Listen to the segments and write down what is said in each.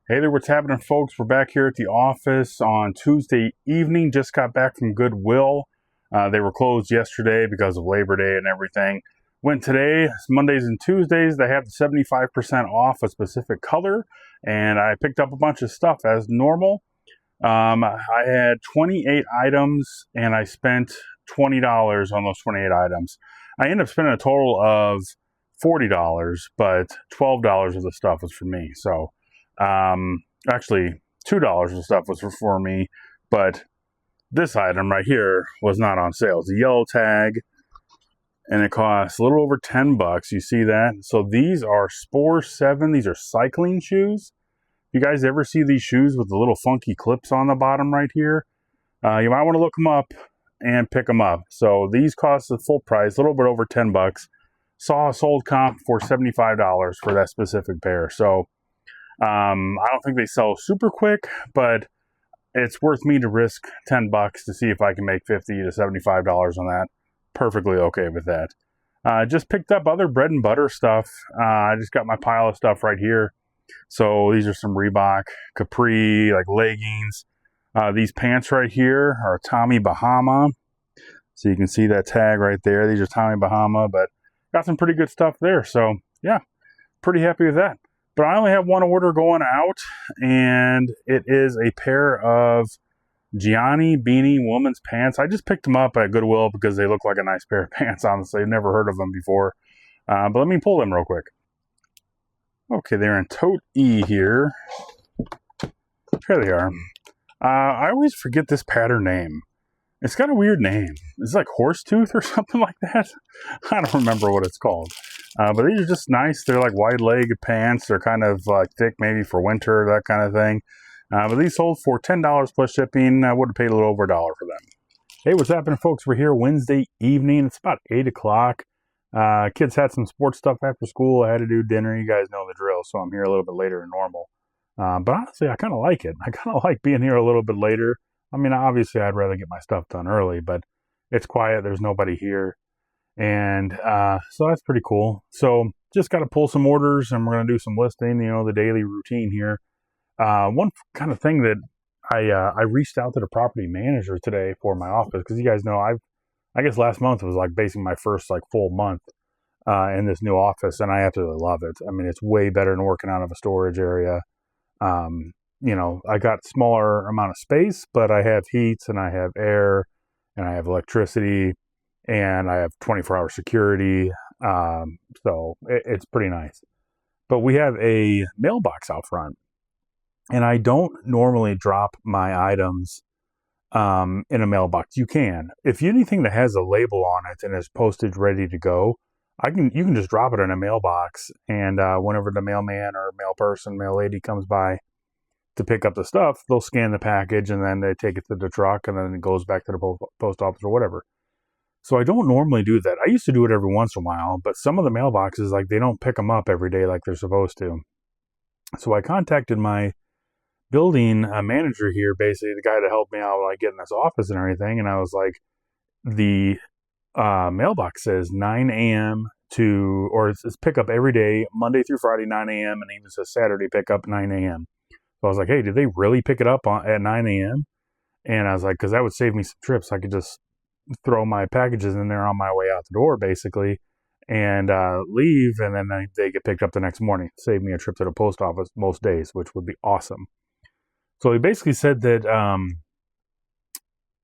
Hey there, what's happening, folks? We're back here at the office on Tuesday evening. Just got back from Goodwill. They were closed yesterday because of Labor Day and everything. Went today, it's Mondays and Tuesdays. They have the 75% off a specific color, and I picked up a bunch of stuff as normal. I had 28 items, and I spent $20 on those 28 items. I ended up spending a total of $40, but $12 of the stuff was for me. So, actually, $2 of the stuff was for me, but this item right here was not on sale. It's a yellow tag, and it costs a little over $10. You see that? So these are Spore 7. These are cycling shoes. You guys ever see these shoes with the little funky clips on the bottom right here? You might want to look them up and pick them up. So these cost the full price, a little bit over $10. Saw a sold comp for $75 for that specific pair. So I don't think they sell super quick, but it's worth me to risk $10 to see if I can make $50 to $75 on that. Perfectly okay with that. Just picked up other bread and butter stuff. I just got my pile of stuff right here. So these are some Reebok, Capri, like leggings. These pants right here are Tommy Bahama. So you can see that tag right there. These are Tommy Bahama, but got some pretty good stuff there. So yeah, pretty happy with that. But I only have one order going out, and it is a pair of Gianni Beanie woman's pants. I just picked them up at Goodwill because they look like a nice pair of pants, honestly. I've never heard of them before. But let me pull them real quick. Okay, they're in tote E here. Here they are. I always forget this pattern name. It's got a weird name. It's like Horsetooth or something like that. I don't remember what it's called. But these are just nice. They're like wide leg pants. They're kind of thick maybe for winter, that kind of thing. But these sold for $10 plus shipping. I would have paid a little over $1 for them. Hey, what's happening, folks? We're here Wednesday evening. It's about 8 o'clock. Kids had some sports stuff after school. I had to do dinner. You guys know the drill, so I'm here a little bit later than normal. But honestly, I kind of like it. I kind of like being here a little bit later. I mean, obviously, I'd rather get my stuff done early, but it's quiet. There's nobody here. And so that's pretty cool. So just got to pull some orders, and we're going to do some listing, the daily routine here. One kind of thing that I reached out to the property manager today for my office, because you guys know I guess last month was like basically my first like full month in this new office, and I absolutely love it. I mean, it's way better than working out of a storage area. I got smaller amount of space, but I have heat and I have air and I have electricity and I have 24-hour security. So it's pretty nice. But we have a mailbox out front, and I don't normally drop my items in a mailbox. You can. If anything that has a label on it and is postage ready to go, you can just drop it in a mailbox, and whenever the mailman or mail person, mail lady comes by to pick up the stuff, they'll scan the package and then they take it to the truck, and then it goes back to the post office or whatever. So I don't normally do that. I used to do it every once in a while, but some of the mailboxes, like, they don't pick them up every day like they're supposed to. So I contacted my building manager here, basically the guy to help me out when I get in this office and everything, and I was like, the mailbox says 9 a.m. or it's pickup every day, Monday through Friday, 9 a.m., and even says Saturday pickup, 9 a.m. So I was like, hey, did they really pick it up at 9 a.m.? And I was like, because that would save me some trips. I could just throw my packages in there on my way out the door, basically, and leave, and then they get picked up the next morning. Save me a trip to the post office most days, which would be awesome. So he basically said that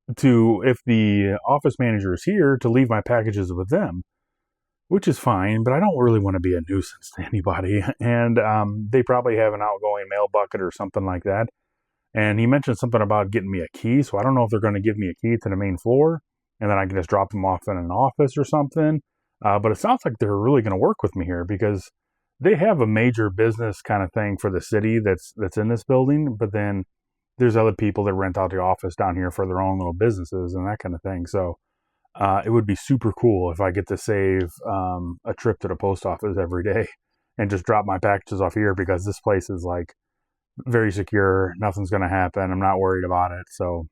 if the office manager is here, to leave my packages with them, which is fine, but I don't really want to be a nuisance to anybody. And they probably have an outgoing mail bucket or something like that. And he mentioned something about getting me a key, so I don't know if they're going to give me a key to the main floor, and then I can just drop them off in an office or something. But it sounds like they're really going to work with me here, because they have a major business kind of thing for the city that's in this building, but then there's other people that rent out the office down here for their own little businesses and that kind of thing. So it would be super cool if I get to save a trip to the post office every day and just drop my packages off here, because this place is like very secure. Nothing's going to happen. I'm not worried about it. So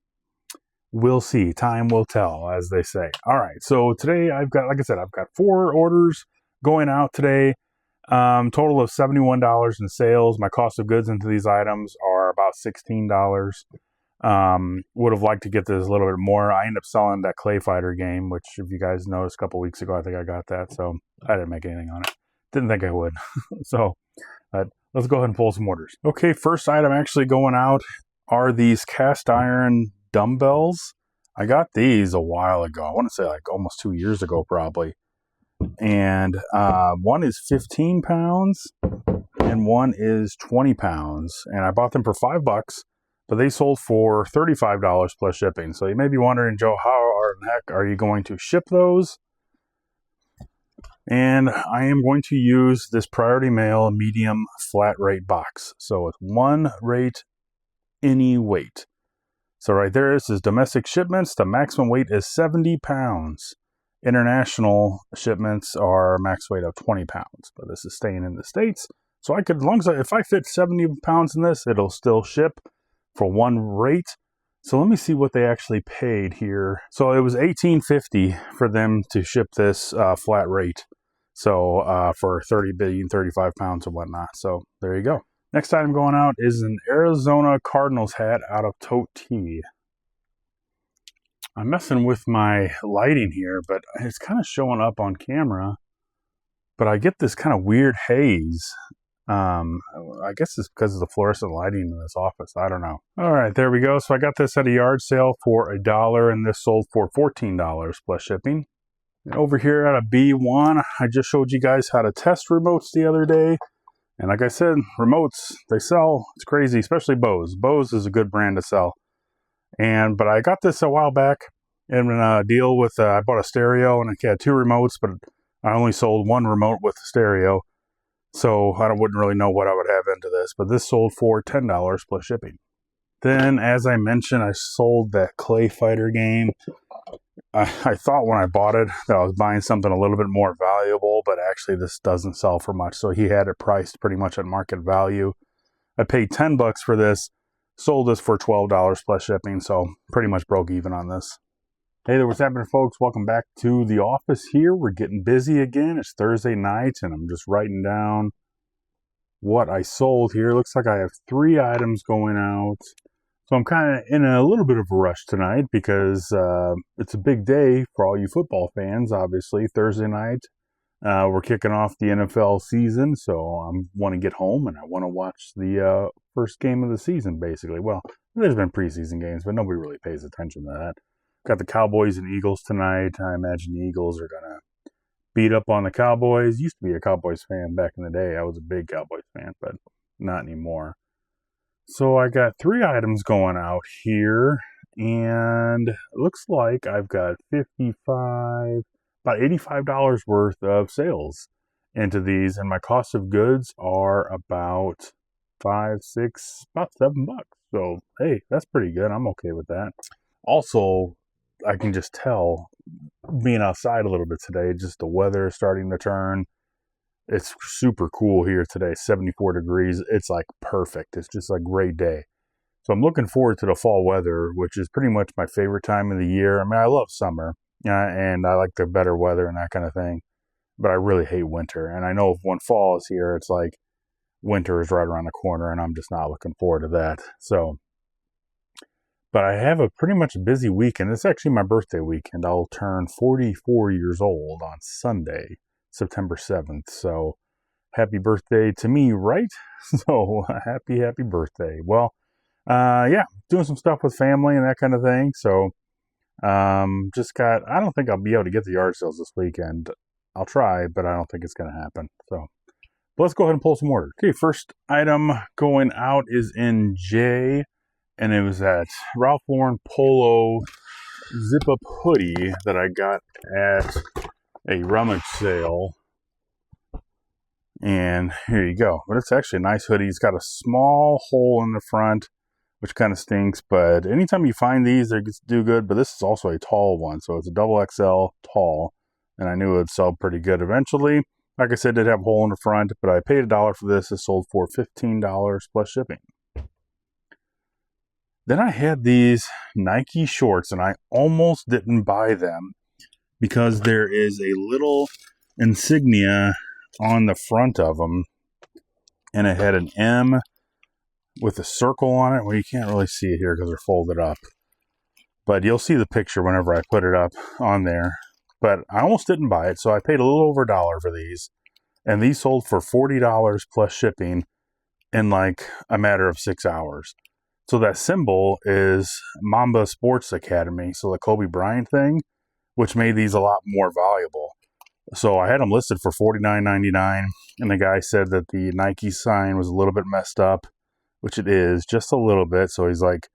we'll see. Time will tell, as they say. All right. So today I've got, like I said, I've got 4 orders going out today. Total of $71 in sales. My cost of goods into these items are about $16. Would have liked to get this a little bit more. I ended up selling that Clay Fighter game, which if you guys noticed a couple weeks ago, I think I got that. So I didn't make anything on it. Didn't think I would. So let's go ahead and pull some orders. Okay, first item actually going out are these cast iron dumbbells. I got these a while ago. I want to say like almost 2 years ago, probably. And one is 15 pounds and one is 20 pounds. And I bought them for $5, but they sold for $35 plus shipping. So you may be wondering, Joe, how in the heck are you going to ship those? And I am going to use this Priority Mail medium flat rate box. So with one rate, any weight. So right there, this is domestic shipments. The maximum weight is 70 pounds. International shipments are max weight of 20 pounds, but this is staying in the States. So I could, as long as if I fit 70 pounds in this, it'll still ship for one rate. So let me see what they actually paid here. So it was $18.50 for them to ship this flat rate. So for 35 pounds or whatnot. So there you go. Next item going out is an Arizona Cardinals hat out of Tote Tea. I'm messing with my lighting here, but it's kind of showing up on camera. But I get this kind of weird haze. I guess it's because of the fluorescent lighting in this office. I don't know. All right, there we go. So I got this at a yard sale for $1, and this sold for $14 plus shipping. And over here at a B1, I just showed you guys how to test remotes the other day. And like I said, remotes, they sell. It's crazy, especially Bose. Bose is a good brand to sell. But I got this a while back in a deal with, I bought a stereo and it had 2 remotes, but I only sold 1 remote with the stereo. So I wouldn't really know what I would have into this, but this sold for $10 plus shipping. Then, as I mentioned, I sold that Clay Fighter game. I thought when I bought it that I was buying something a little bit more valuable, but actually this doesn't sell for much. So he had it priced pretty much at market value. I paid $10 for this, sold this for $12 plus shipping, so pretty much broke even on this. Hey there, what's happening, folks? Welcome back to the office here. We're getting busy again. It's Thursday night, and I'm just writing down what I sold here. Looks like I have 3 items going out. So I'm kind of in a little bit of a rush tonight because it's a big day for all you football fans, obviously. Thursday night, we're kicking off the NFL season, so I want to get home and I want to watch the first game of the season, basically. Well, there's been preseason games, but nobody really pays attention to that. Got the Cowboys and Eagles tonight. I imagine the Eagles are going to beat up on the Cowboys. Used to be a Cowboys fan back in the day. I was a big Cowboys fan, but not anymore. So I got 3 items going out here, and it looks like I've got about $85 worth of sales into these, and my cost of goods are about $7. So hey, that's pretty good. I'm okay with that. Also, I can just tell, being outside a little bit today, just the weather is starting to turn. It's super cool here today, 74 degrees. It's like perfect. It's just a great day. So I'm looking forward to the fall weather, which is pretty much my favorite time of the year. I mean, I love summer, and I like the better weather and that kind of thing, but I really hate winter. And I know when fall is here, it's like winter is right around the corner, and I'm just not looking forward to that. So, but I have a pretty much busy weekend. It's actually my birthday weekend. I'll turn 44 years old on Sunday, September 7th. So happy birthday to me, right? So happy birthday. Well, yeah, doing some stuff with family and that kind of thing. So I don't think I'll be able to get the yard sales this weekend. I'll try, but I don't think it's going to happen. So let's go ahead and pull some orders. Okay, first item going out is in J, and it was that Ralph Lauren Polo zip-up hoodie that I got at a rummage sale. And here you go. But it's actually a nice hoodie. It's got a small hole in the front, which kind of stinks. But anytime you find these, they do good. But this is also a tall one. So it's a double XL tall. And I knew it would sell pretty good eventually. Like I said, it did have a hole in the front. But I paid $1 for this. It sold for $15 plus shipping. Then I had these Nike shorts. And I almost didn't buy them, because there is a little insignia on the front of them, and it had an M with a circle on it. Well, you can't really see it here because they're folded up, but you'll see the picture whenever I put it up on there. But I almost didn't buy it, so I paid a little over $1 for these, and these sold for $40 plus shipping in like a matter of 6 hours. So that symbol is Mamba Sports Academy, so the Kobe Bryant thing, which made these a lot more valuable. So I had them listed for $49.99, and the guy said that the Nike sign was a little bit messed up, which it is, just a little bit. So he's like,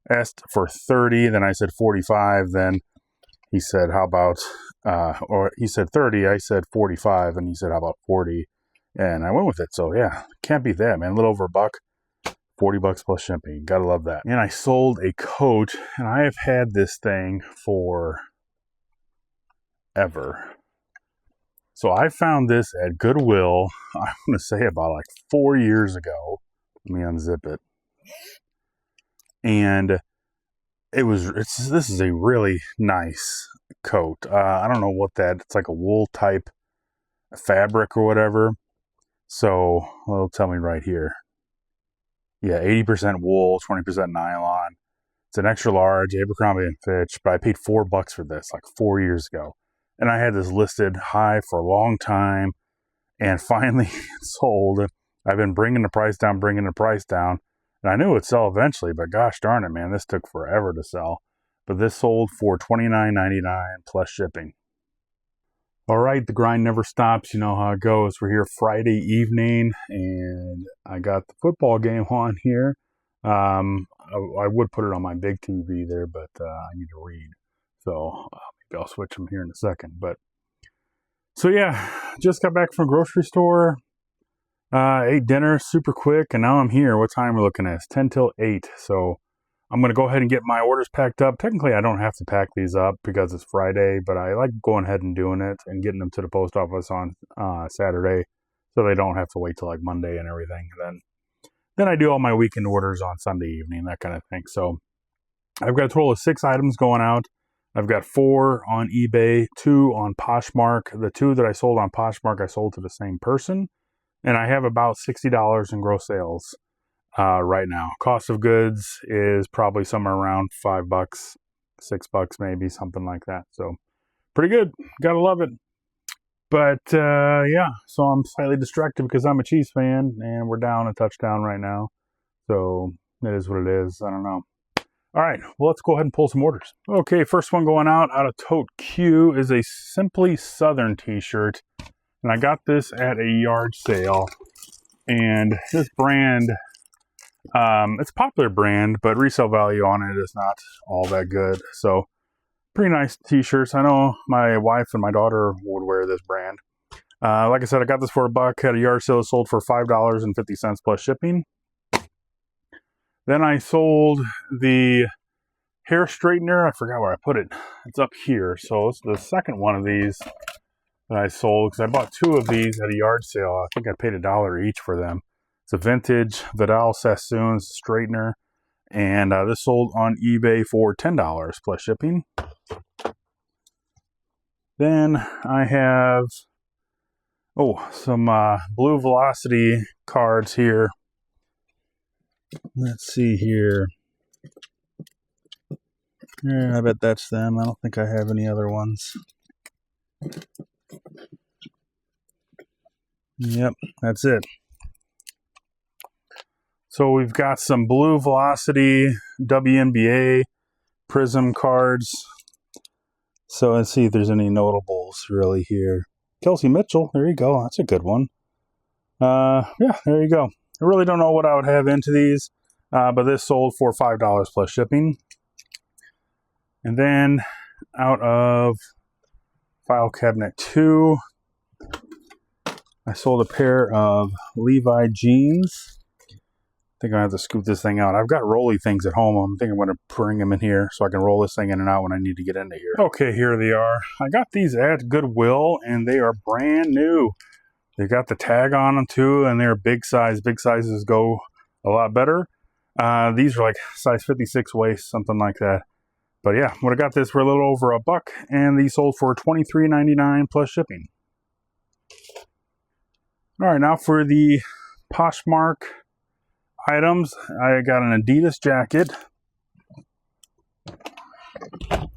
asked for 30, then I said 45, then he said, how about, or he said 30, I said 45, and he said, how about 40? And I went with it. So yeah, can't beat that, man. A little over $1, $40 plus shipping. Gotta love that. And I sold a coat, and I have had this thing for ever. So I found this at Goodwill, I want to say about like 4 years ago. Let me unzip it. And this is a really nice coat. I don't know what it's like a wool type fabric or whatever. So it'll tell me right here. Yeah, 80% wool, 20% nylon. It's an extra large, Abercrombie & Fitch, but I paid $4 for this like 4 years ago. And I had this listed high for a long time, and finally it sold. I've been bringing the price down, and I knew it would sell eventually, but gosh darn it, man, this took forever to sell. But this sold for $29.99 plus shipping. All right, the grind never stops. You know how it goes. We're here Friday evening, and I got the football game on here. I would put it on my big TV there, but I need to read. So maybe I'll switch them here in a second. But so yeah, just got back from the grocery store. Ate dinner super quick, and now I'm here. What time we're looking at? It's 10 till 8. So I'm going to go ahead and get my orders packed up. Technically, I don't have to pack these up because it's Friday, but I like going ahead and doing it and getting them to the post office on Saturday, so they don't have to wait till like Monday and everything. Then I do all my weekend orders on Sunday evening, that kind of thing. So I've got a total of 6 items going out. I've got 4 on eBay, 2 on Poshmark. The 2 that I sold on Poshmark, I sold to the same person. And I have about $60 in gross sales right now. Cost of goods is probably somewhere around $5, $6 maybe, something like that. So pretty good. Gotta love it. But yeah, so I'm slightly distracted because I'm a Chiefs fan and we're down a touchdown right now. So it is what it is. I don't know. All right, well, let's go ahead and pull some orders. Okay, first one going out of Tote Q is a Simply Southern t-shirt. And I got this at a yard sale. And this brand, it's a popular brand, but resale value on it is not all that good. So pretty nice t-shirts. I know my wife and my daughter would wear this brand. Like I said, I got this for $1 at a yard sale. It sold for $5.50 plus shipping. Then I sold the hair straightener. I forgot where I put it. It's up here. So it's the second one of these that I sold, because I bought 2 of these at a yard sale. I think I paid $1 each for them. It's a vintage Vidal Sassoon straightener, and this sold on eBay for $10 plus shipping. Then I have some Blue Velocity cards here. Let's see here. Yeah, I bet that's them. I don't think I have any other ones. Yep, that's it. So we've got some Blue Velocity WNBA Prism cards. So let's see if there's any notables really here. Kelsey Mitchell, there you go. That's a good one. Yeah, there you go. I really don't know what I would have into these, but this sold for $5 plus shipping. And then out of file cabinet 2, I sold a pair of Levi jeans. I think I have to scoop this thing out. I've got rolly things at home. I'm thinking I'm going to bring them in here so I can roll this thing in and out when I need to get into here. Okay, here they are. I got these at Goodwill, and they are brand new. They got the tag on them too, and they're big size. Big sizes go a lot better. These are like size 56 waist, something like that. But yeah, would have got this for a little over $1, and these sold for $23.99 plus shipping. All right, now for the Poshmark items, I got an Adidas jacket. I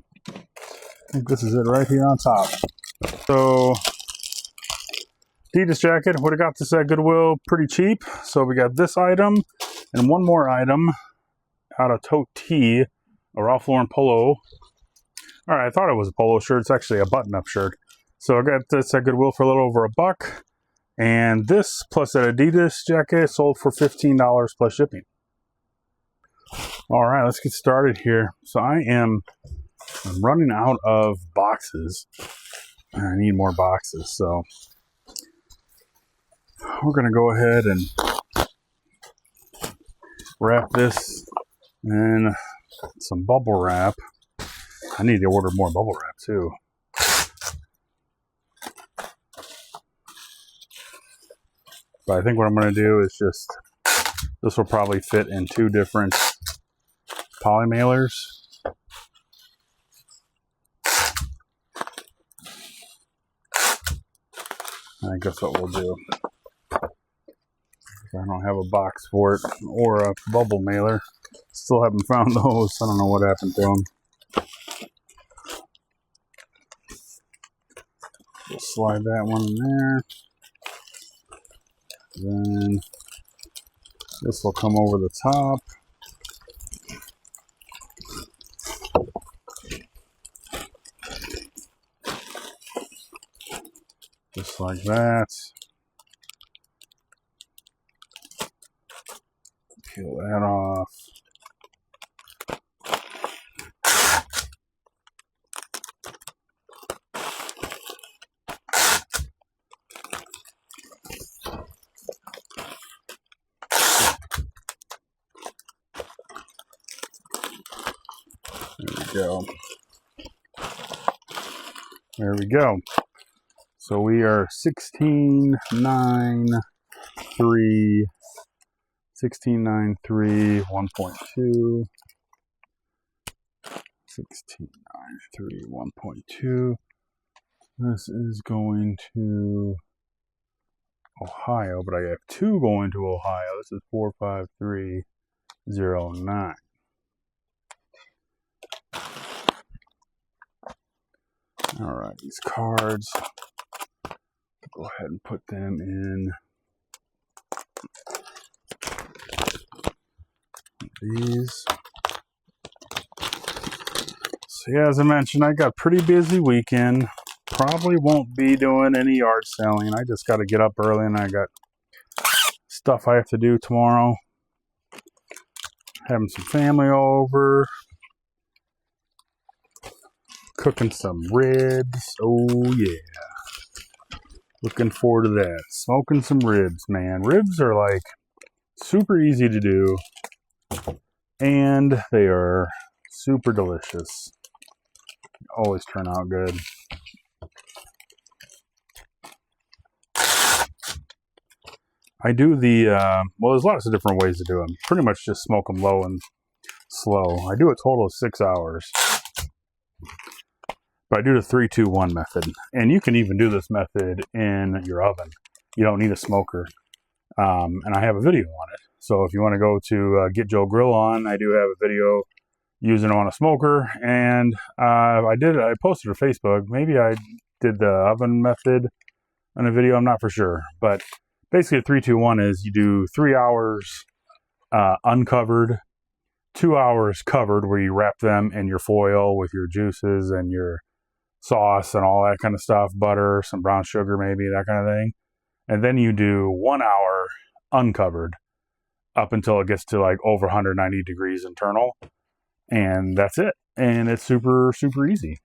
think this is it right here on top. So, Adidas jacket, would have got this at Goodwill pretty cheap. So we got this item and one more item out of Tote T, a Ralph Lauren polo. All right, I thought it was a polo shirt. It's actually a button-up shirt. So I got this at Goodwill for a little over $1. And this plus that Adidas jacket sold for $15 plus shipping. All right, let's get started here. So I'm running out of boxes. I need more boxes, so we're going to go ahead and wrap this in some bubble wrap. I need to order more bubble wrap too. But I think what I'm going to do is just, this will probably fit in 2 different poly mailers. I think that's what we'll do. I don't have a box for it or a bubble mailer. Still haven't found those. I don't know what happened to them. We'll slide that one in there. Then this will come over the top. Just like that. Peel that off. There we go. So we are 1693, 1.2. 1693, 1.2. This is going to Ohio, but I have 2 going to Ohio. This is 45309. All right, these cards, go ahead and put them in these. So yeah, as I mentioned, I got a pretty busy weekend. Probably won't be doing any yard selling. I just got to get up early and I got stuff I have to do tomorrow. Having some family over. Cooking some ribs. Oh yeah. Looking forward to that. Smoking some ribs, man. Ribs are like super easy to do. And they are super delicious. Always turn out good. I do the, well, there's lots of different ways to do them. Pretty much just smoke them low and slow. I do a total of 6 hours. But I do the 3-2-1 method. And you can even do this method in your oven. You don't need a smoker. And I have a video on it. So if you want to go to Get Joe Grill On, I do have a video using it on a smoker. And I posted it to Facebook. Maybe I did the oven method in a video. I'm not for sure. But basically, 3-2-1 is you do 3 hours uncovered, 2 hours covered where you wrap them in your foil with your juices and your sauce and all that kind of stuff, butter, some brown sugar maybe, that kind of thing. And then you do 1 hour uncovered up until it gets to like over 190 degrees internal. And that's it. And it's super, super easy.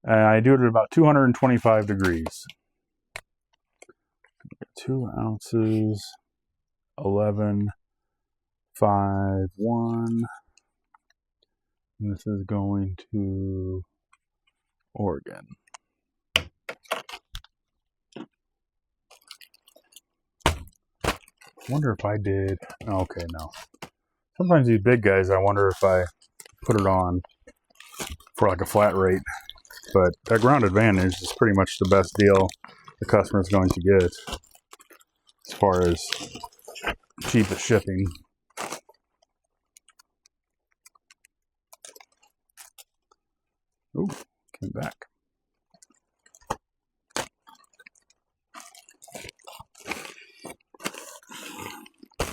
I do it at about 225 degrees. 2 ounces, 11, 5, 1. This is going to Oregon. Wonder if I did. Okay, no. Sometimes these big guys, I wonder if I put it on for like a flat rate. But that Ground Advantage is pretty much the best deal the customer is going to get. as far as cheapest shipping. Oh, came back.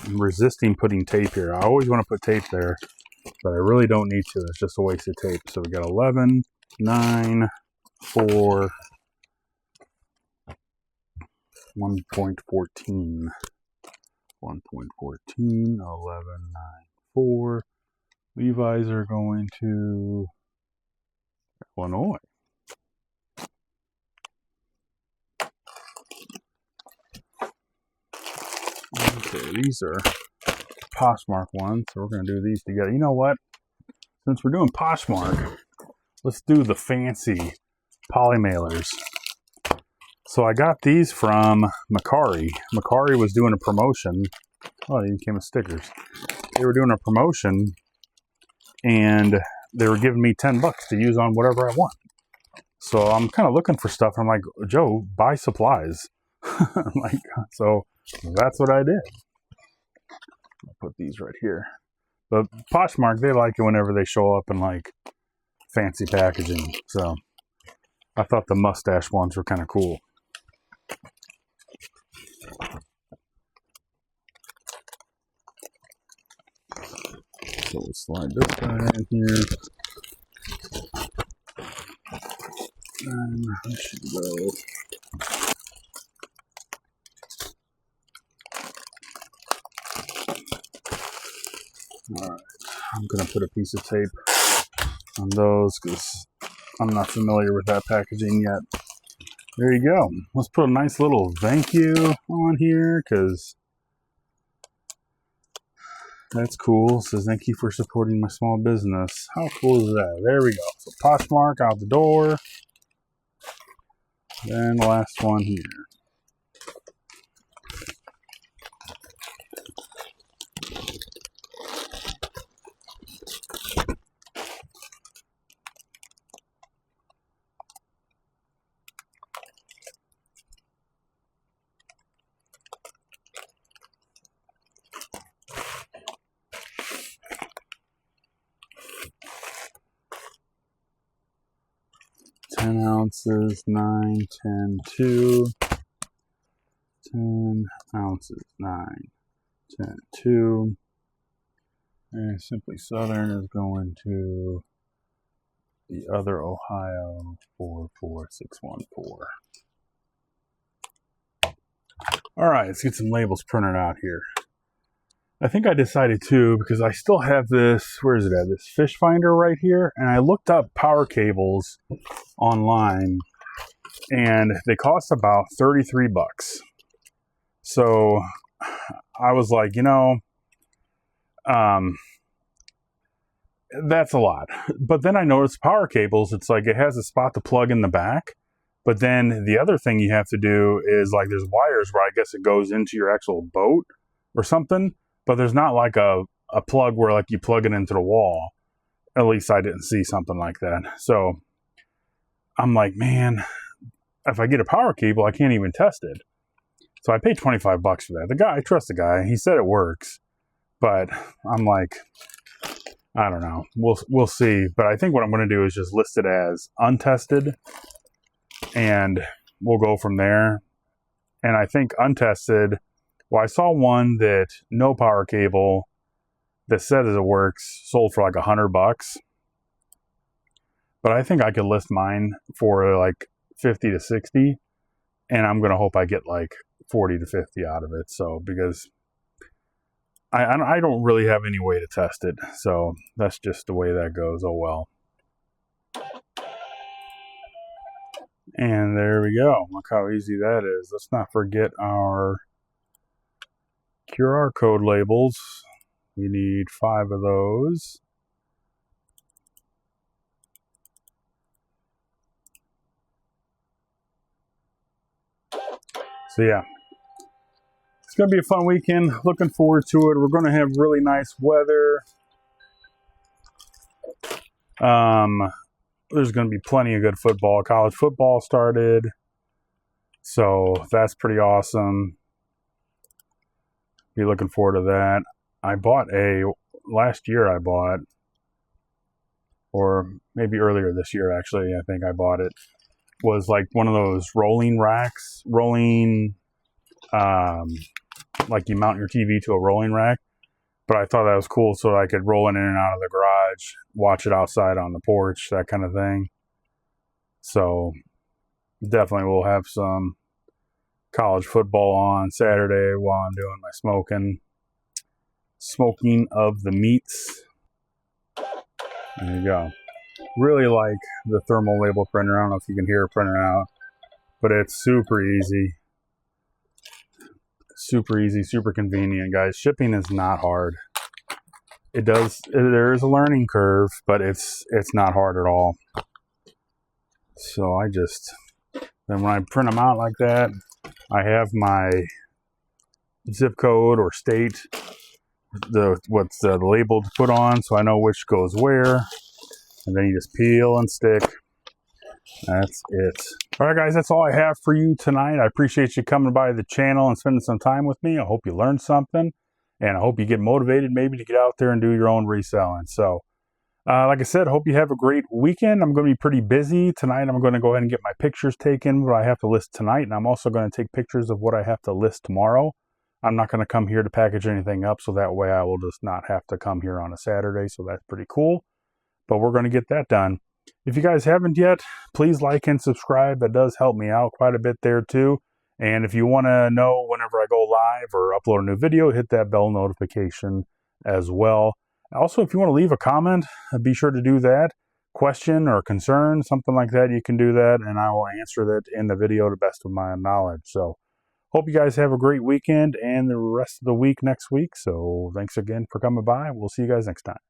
I'm resisting putting tape here. I always want to put tape there, but I really don't need to. It's just a waste of tape. So we got 11, 9, 4, 1.14. 1.14, 11, 9, 4. Levi's are going to Illinois. Okay, these are Poshmark ones, so we're going to do these together. You know what? Since we're doing Poshmark, let's do the fancy poly mailers. So I got these from Macari. Macari was doing a promotion. Oh, they even came with stickers. They were doing a promotion, and they were giving me $10 to use on whatever I want. So I'm kind of looking for stuff. I'm like, Joe, buy supplies. I'm like, so that's what I did. I'll put these right here. But Poshmark, they like it whenever they show up in like fancy packaging. So I thought the mustache ones were kind of cool. So we'll slide this guy in here. And I should go. Alright, I'm going to put a piece of tape on those because I'm not familiar with that packaging yet. There you go. Let's put a nice little thank you on here because that's cool. It says thank you for supporting my small business. How cool is that? There we go. So Poshmark out the door. Then the last one here. Ounces, 9, 10, 2, 10 ounces, 9, 10, 2, and Simply Southern is going to the other Ohio 44614. All right, let's get some labels printed out here. I think I decided to, because I still have this, where is it at? This fish finder right here, and I looked up power cables online, and they cost about $33. So I was like, you know, that's a lot. But then I noticed power cables, it's like it has a spot to plug in the back, but then the other thing you have to do is like there's wires where I guess it goes into your actual boat or something, but there's not like a plug where like you plug it into the wall. At least I didn't see something like that. So I'm like, man, if I get a power cable, I can't even test it. So I paid $25 for that. The guy, I trust the guy. He said it works, but I'm like, I don't know. We'll see. But I think what I'm going to do is just list it as untested, and we'll go from there. And I think untested. Well, I saw one that no power cable that says it works sold for like $100. But I think I could list mine for like 50 to 60, and I'm going to hope I get like 40 to 50 out of it. So because I don't really have any way to test it, so that's just the way that goes. Oh well. And there we go. Look how easy that is. Let's not forget our QR code labels. We need 5 of those. So yeah, it's going to be a fun weekend. Looking forward to it. We're going to have really nice weather. There's going to be plenty of good football. College football started, so that's pretty awesome. be looking forward to that. Last year I bought, or maybe earlier this year actually, I think I bought it, was like one of those rolling racks, like you mount your TV to a rolling rack. But I thought that was cool so I could roll it in and out of the garage, watch it outside on the porch, that kind of thing. So definitely we'll have some college football on Saturday while I'm doing my smoking of the meats. There you go. Really like the thermal label printer. I don't know if you can hear it printing out, but it's super easy. Super easy, super convenient, guys. Shipping is not hard. There is a learning curve, but it's not hard at all. So then when I print them out like that, I have my zip code or state, what's the label to put on, so I know which goes where. And then you just peel and stick. That's it. All right, guys, that's all I have for you tonight. I appreciate you coming by the channel and spending some time with me. I hope you learned something, and I hope you get motivated maybe to get out there and do your own reselling. So, like I said, hope you have a great weekend. I'm going to be pretty busy tonight. I'm going to go ahead and get my pictures taken, what I have to list tonight, and I'm also going to take pictures of what I have to list tomorrow. I'm not going to come here to package anything up, so that way I will just not have to come here on a Saturday, so that's pretty cool. But we're going to get that done. If you guys haven't yet, please like and subscribe. That does help me out quite a bit there too. And if you want to know whenever I go live or upload a new video, hit that bell notification as well. Also, if you want to leave a comment, be sure to do that. Question or concern, something like that, you can do that, and I will answer that in the video to the best of my knowledge. So, hope you guys have a great weekend and the rest of the week next week. So, thanks again for coming by. We'll see you guys next time.